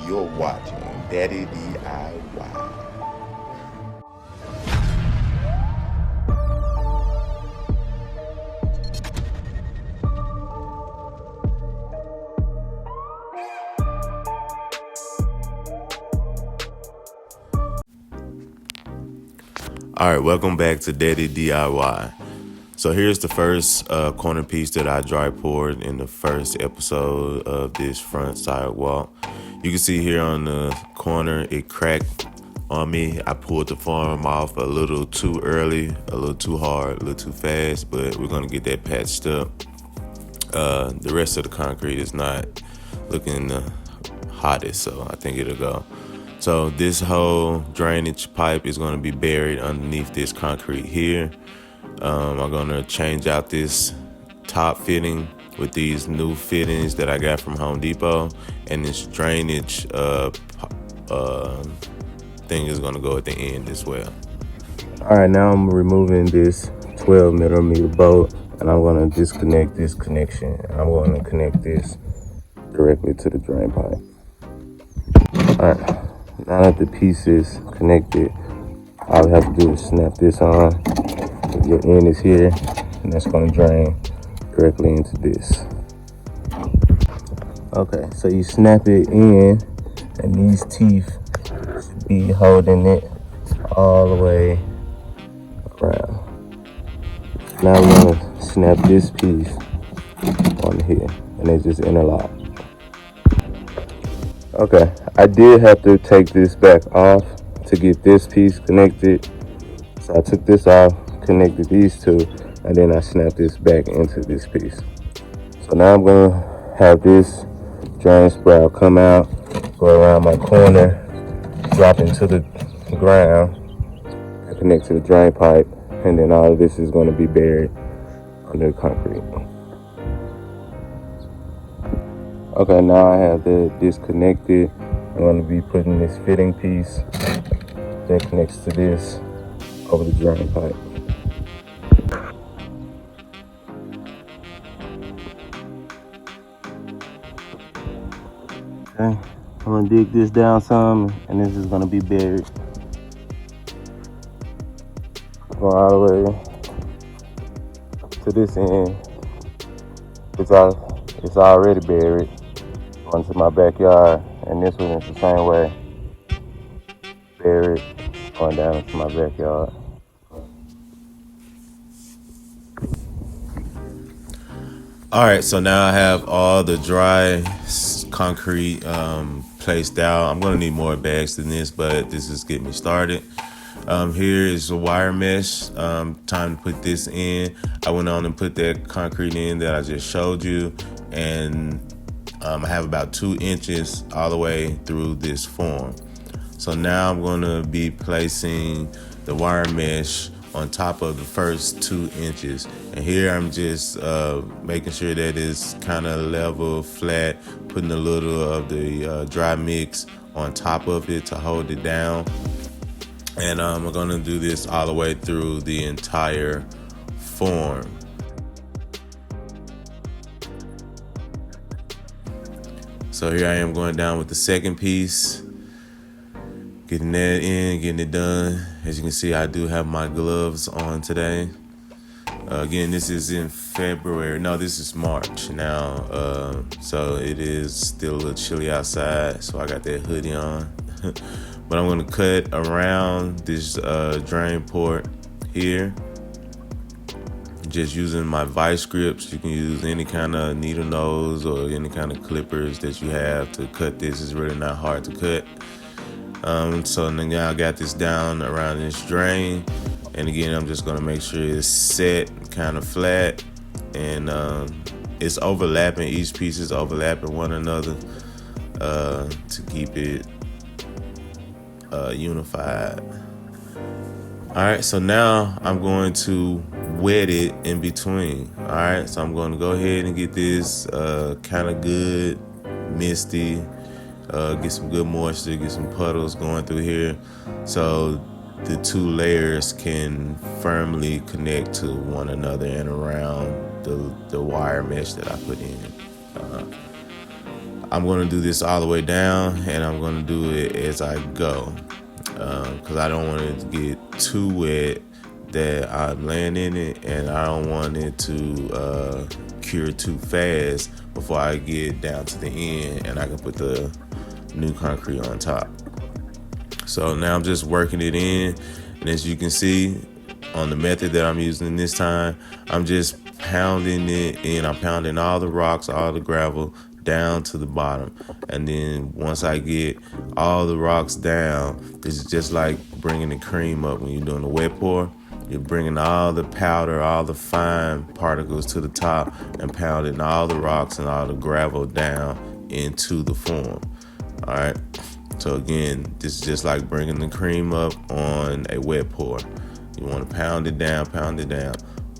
You're watching Daddy DIY. All right, welcome back to Daddy DIY. So here's the first corner piece that I dry poured in the first episode of this front sidewalk. You can see here on the corner, it cracked on me. I pulled the foam off a little too early, a little too hard, a little too fast, but we're gonna get that patched up. The rest of the concrete is not looking the hottest, so I think it'll go. So this whole drainage pipe is going to be buried underneath this concrete here. I'm going to change out this top fitting with these new fittings that I got from Home Depot, and this drainage thing is going to go at the end as well. All right, now I'm removing this 12 millimeter bolt, and I'm going to disconnect this connection. I'm going to connect this directly to the drain pipe. All right. Now that the piece is connected, all I have to do is snap this on. Your end is here, and that's going to drain directly into this. Okay, so you snap it in, and these teeth should be holding it all the way around. Now I'm going to snap this piece on here, and it just interlock. Okay, I did have to take this back off to get this piece connected. So I took this off, connected these two, and then I snapped this back into this piece. So now I'm gonna have this drain sprout come out, go around my corner, drop into the ground, and connect to the drain pipe, and then all of this is gonna be buried under the concrete. Okay, now I have that disconnected. I'm going to be putting this fitting piece that connects to this over the drain pipe. Okay, I'm going to dig this down some, and this is going to be buried. Going all the way to this end. It's already buried. Going to my backyard, and this one is the same way, buried, going down into my backyard. All right, so now I have all the dry concrete placed out. I'm gonna need more bags than this, but this is getting me started. Here is the wire mesh. Time to put this in. I went on and put that concrete in that I just showed you, and I have about 2 inches all the way through this form. So now I'm going to be placing the wire mesh on top of the first 2 inches. And here I'm just making sure that it's kind of level, flat, putting a little of the dry mix on top of it to hold it down. And I'm going to do this all the way through the entire form. So here I am going down with the second piece, getting that in, getting it done. As you can see, I do have my gloves on today. Again, this is in February. No, this is March now. So it is still a little chilly outside, so I got that hoodie on. But I'm gonna cut around this drain port here. Just using my vice grips. You can use any kind of needle nose or any kind of clippers that you have to cut this. It's really not hard to cut. So now I got this down around this drain, and again I'm just gonna make sure it's set kind of flat, and it's overlapping. Each piece is overlapping one another to keep it unified. All right, so now I'm going to wet it in between. All right, so I'm going to go ahead and get this kind of good, misty, get some good moisture, get some puddles going through here, so the 2 layers can firmly connect to one another and around the wire mesh that I put in. I'm going to do this all the way down, and I'm going to do it as I go, because I don't want it to get too wet that I'm laying in it, and I don't want it to cure too fast before I get down to the end and I can put the new concrete on top. So now I'm just working it in, and as you can see on the method that I'm using this time, I'm just pounding it in. I'm pounding all the rocks, all the gravel down to the bottom, and then once I get all the rocks down, it's just like bringing the cream up when you're doing the wet pour. You're bringing all the powder, all the fine particles to the top, and pounding all the rocks and all the gravel down into the form. All right. So again, this is just like bringing the cream up on a wet pour. You want to pound it down, pound it down.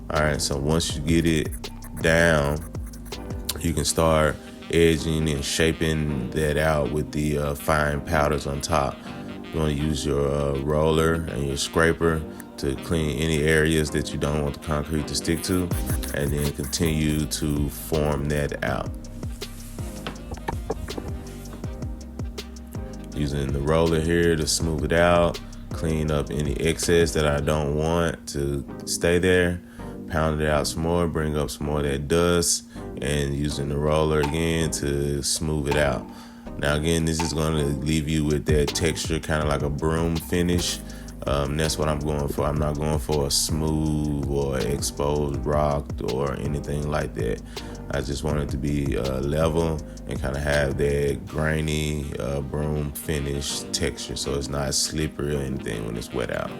All right. So once you get it down, you can start edging and shaping that out with the fine powders on top. You want to use your roller and your scraper to clean any areas that you don't want the concrete to stick to, and then continue to form that out. Using the roller here to smooth it out, clean up any excess that I don't want to stay there, pound it out some more, bring up some more of that dust, and using the roller again to smooth it out. Now again, this is going to leave you with that texture, kind of like a broom finish. That's what I'm going for. I'm not going for a smooth or exposed rock or anything like that. I just want it to be level and kind of have that grainy broom finish texture, so it's not slippery or anything when it's wet out.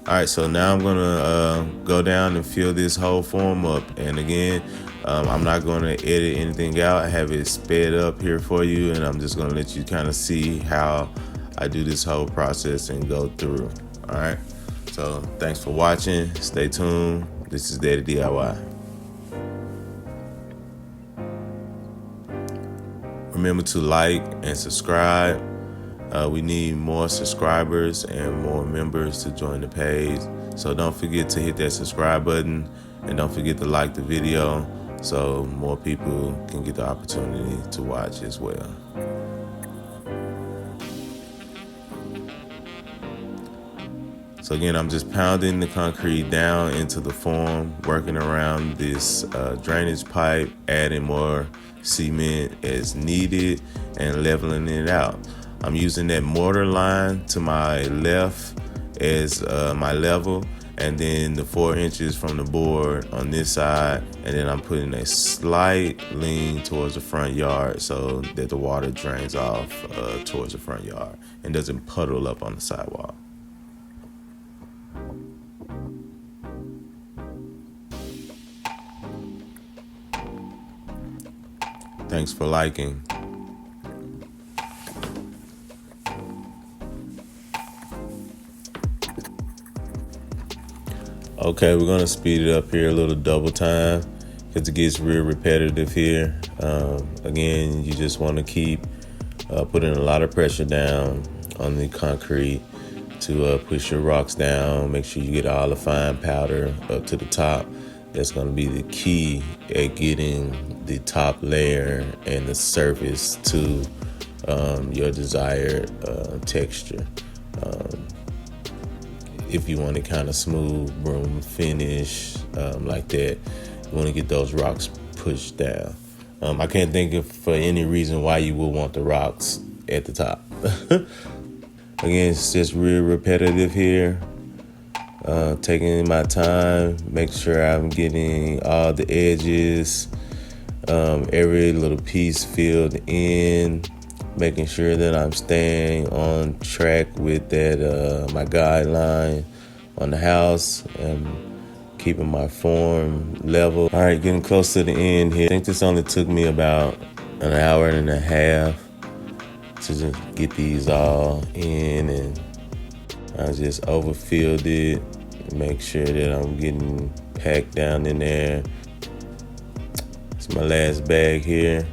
All right, so now I'm gonna go down and fill this whole form up. And again, I'm not gonna edit anything out. I have it sped up here for you, and I'm just gonna let you kind of see how I do this whole process and go through. All right, so thanks for watching. Stay tuned. This is Daddy DIY. Remember to like and subscribe. We need more subscribers and more members to join the page. So don't forget to hit that subscribe button, and don't forget to like the video so more people can get the opportunity to watch as well. So again, I'm just pounding the concrete down into the form, working around this drainage pipe, adding more cement as needed, and leveling it out. I'm using that mortar line to my left as my level, and then the 4 inches from the board on this side, and then I'm putting a slight lean towards the front yard so that the water drains off towards the front yard and doesn't puddle up on the sidewalk. Thanks for liking. Okay, we're gonna speed it up here a little, double time, because it gets real repetitive here. Again, you just want to keep putting a lot of pressure down on the concrete to push your rocks down. Make sure you get all the fine powder up to the top. That's going to be the key at getting the top layer and the surface to your desired texture. If you want it kind of smooth, broom finish like that, you want to get those rocks pushed down. I can't think of for any reason why you would want the rocks at the top. Again, it's just real repetitive here. Taking my time, make sure I'm getting all the edges, every little piece filled in, making sure that I'm staying on track with that my guideline on the house and keeping my form level. All right, getting close to the end here. I think this only took me about an hour and a half to just get these all in, and I just overfilled it, make sure that I'm getting packed down in there. It's my last bag here.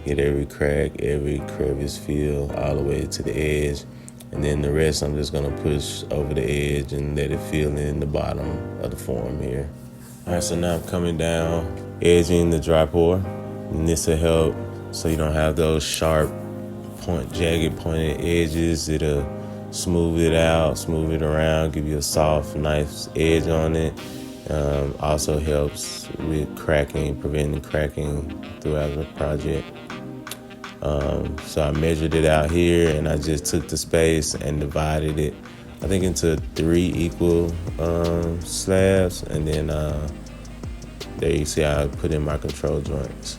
Get every crack, every crevice filled all the way to the edge. And then the rest I'm just gonna push over the edge and let it fill in the bottom of the form here. All right, so now I'm coming down, edging the dry pour. And this will help so you don't have those sharp jagged pointed edges. It'll smooth it out, smooth it around, give you a soft, nice edge on it. Also helps with cracking, preventing cracking throughout the project. So I measured it out here, and I just took the space and divided it, I think, into 3 equal slabs, and then there you see how I put in my control joints.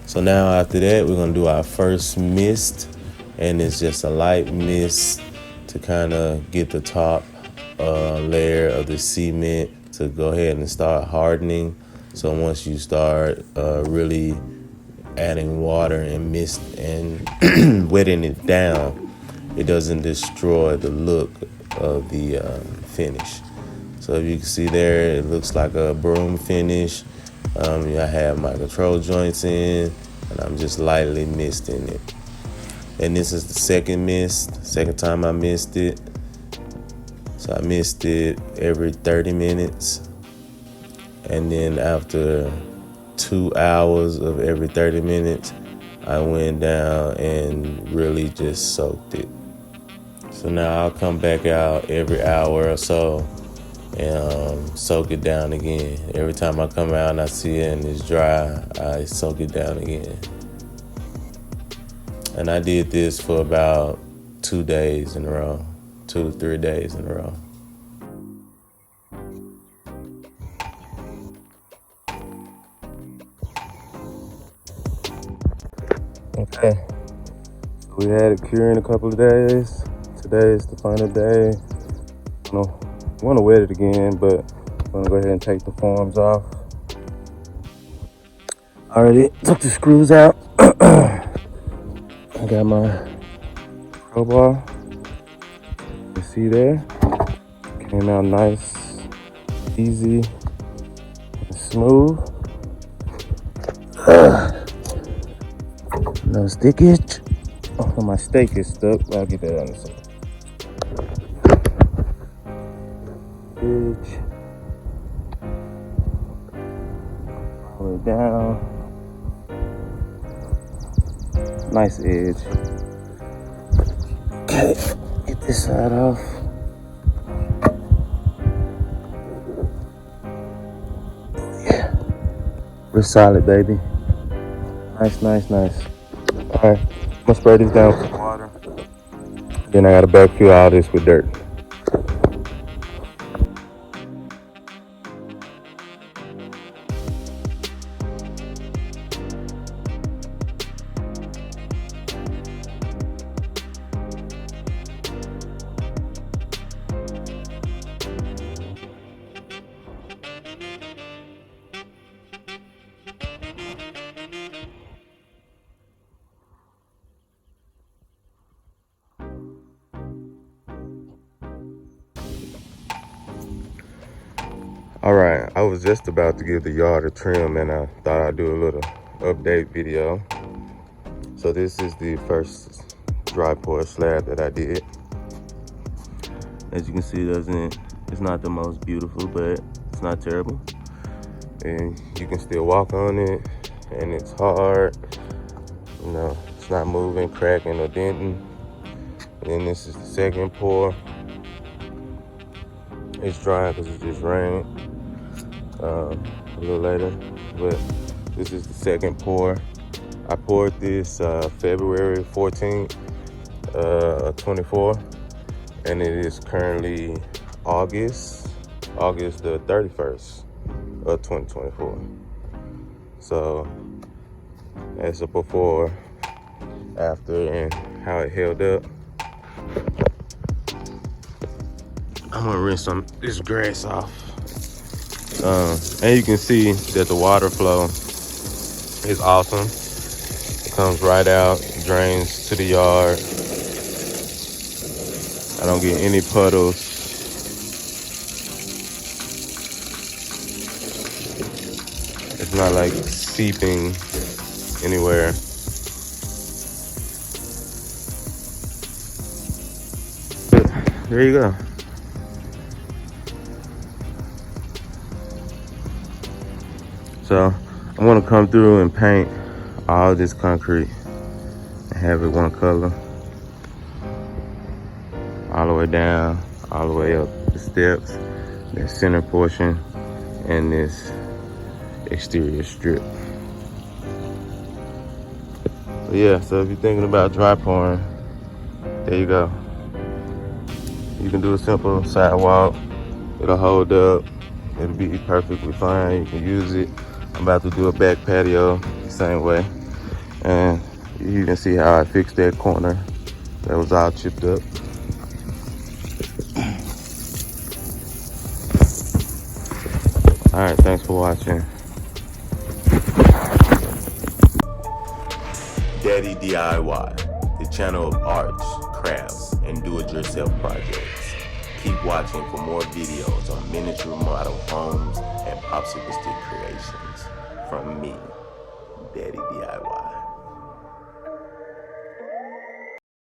So now after that, we're gonna do our first mist, and it's just a light mist to kind of get the top layer of the cement to go ahead and start hardening. So once you start really adding water and mist and wetting it down, it doesn't destroy the look of the finish. So if you can see there, it looks like a broom finish. I have my control joints in, and I'm just lightly misting it. And this is the second time I mist it. So I mist it every 30 minutes. And then after 2 hours of every 30 minutes, I went down and really just soaked it. So now I'll come back out every hour or so and soak it down again. Every time I come out and I see it and it's dry, I soak it down again. And I did this for about 2 days in a row, 2 to 3 days in a row. Okay, so we had it cure in a couple of days. Today is the final day. I want to wet it again, but I'm gonna go ahead and take the forms off. I already took the screws out. I got my crowbar. You see there? Came out nice, easy, and smooth. No stickage. Oh, my steak is stuck. I'll get that on the side. Edge. All the way down. Nice edge. Okay, get this side off. Yeah, we're solid, baby. Nice, nice, nice. All right, I'm gonna spray this down with water. Then I gotta backfill all this with dirt. All right, I was just about to give the yard a trim, and I thought I'd do a little update video. So this is the first dry pour slab that I did. As you can see, it's not the most beautiful, but it's not terrible. And you can still walk on it, and it's hard. It's not moving, cracking, or denting. And then this is the second pour. It's dry because it just rained a little later, but this is the second pour. I poured this February 14th, 24, and it is currently August the 31st of 2024. So that's a before, after, and how it held up. I'm gonna rinse this grass off. And you can see that the water flow is awesome. It comes right out, drains to the yard. I don't get any puddles. It's not like seeping anywhere. But there you go. So I want to come through and paint all this concrete and have it one color. All the way down, all the way up the steps, the center portion, and this exterior strip. But yeah, so if you're thinking about dry pouring, there you go. You can do a simple sidewalk. It'll hold up. It'll be perfectly fine. You can use it. I'm about to do a back patio the same way. And you can see how I fixed that corner that was all chipped up. All right, thanks for watching. Daddy DIY, the channel of arts, crafts, and do-it-yourself projects. Keep watching for more videos on miniature model homes and popsicle stick creations from me, Daddy DIY.